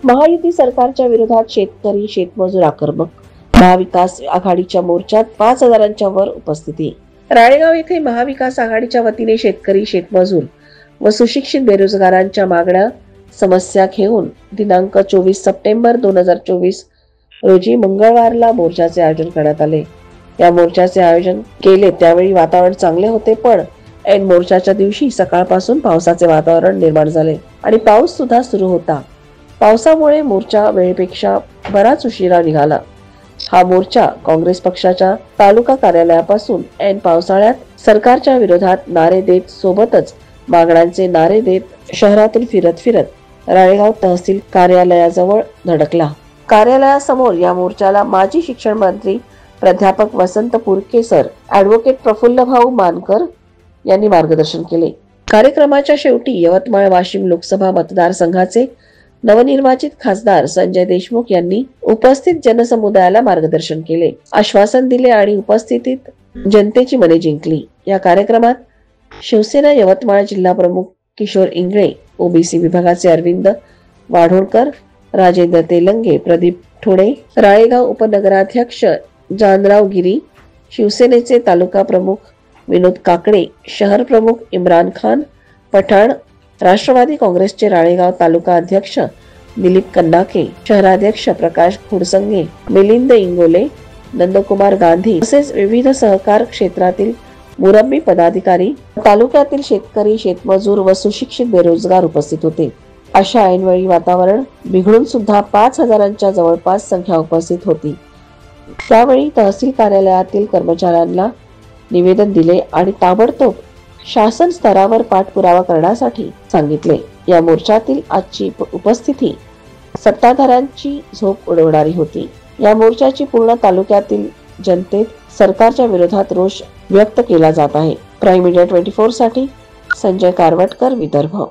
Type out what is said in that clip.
महायुती सरकारच्या विरोधात शेतकरी शेतमजूर आक्रमक. महाविकास आघाडीच्या मोर्चात 5,000च्या वर उपस्थिती. राळेगाव येथे महाविकास आघाडीच्या वतीने शेतकरी शेतमजूर व सुशिक्षित बेरोजगारांच्या मागण्या समस्या घेऊन दिनांक 24 सप्टेंबर 2024 रोजी मंगळवारला मोर्चाचे आयोजन करण्यात आले. या मोर्चाचे आयोजन केले त्यावेळी वातावरण चांगले होते, पण ऐन मोर्चाच्या दिवशी सकाळपासून पावसाचे वातावरण निर्माण झाले आणि पाऊस सुद्धा सुरू होता. पावसामुळे मोर्चा वेळेपेक्षा बराच उशिरा निघाला. हा मोर्चा काँग्रेस पक्षाच्या तालुका कार्यालयापासून ऐन पावसाळ्यात सरकारच्या विरोधात नारे देत सोबतच मागण्यांचे नारे देत शहरातून फिरत राळेगाव तहसील कार्यालयाजवळ धडकला. कार्यालयासमोर या मोर्चाला माजी शिक्षण मंत्री प्राध्यापक वसंत पुरके सर, ॲडव्होकेट प्रफुल्लभाऊ मानकर यांनी मार्गदर्शन केले. कार्यक्रमाच्या शेवटी यवतमाळ वाशिम लोकसभा मतदारसंघाचे नवनिर्वाचित खासदार संजय देशमुख यांनी उपस्थित जनसमुदायाला मार्गदर्शन केले, आश्वासन दिले आणि उपस्थितीत जनतेची मने जिंकली. या कार्यक्रमात शिवसेना यवतमाळ जिल्हा प्रमुख किशोर इंगळे, ओबीसी विभागाचे अरविंद वाढोळकर, राजेंद्र तेलंगे, प्रदीप ठोडे, राळेगाव उपनगराध्यक्ष जानराव गिरी, शिवसेनेचे तालुका प्रमुख विनोद काकडे, शहर प्रमुख इम्रान खान पठाण, राष्ट्रवादी काँग्रेसचे राळेगाव तालुका अध्यक्ष दिलीप कन्नाके, शहराध्यक्ष प्रकाश खुडसंगे, मिलिंद इंगोले, नंदकुमार गांधी तसेच विविध सहकार क्षेत्रातील मुरब्बी पदाधिकारी, तालुक्यातील शेतकरी शेतमजूर व सुशिक्षित बेरोजगार उपस्थित होते. अशा ऐनवेळी वातावरण बिघडून सुद्धा 5,000च्या जवळपास संख्या उपस्थित होती. त्यावेळी तहसील कार्यालयातील कर्मचाऱ्यांना निवेदन दिले आणि ताबडतोब शासन स्तरावर पाठपुरावा करण्यासाठी सांगितले. या मोर्चातील आजची उपस्थिती सत्ताधाऱ्यांची झोप उडवणारी होती. या मोर्चाची पूर्ण तालुक्यातील जनतेत सरकारच्या विरोधात रोष व्यक्त केला जात आहे. प्राईम मीडिया 24 साठी संजय कारवटकर, विदर्भ.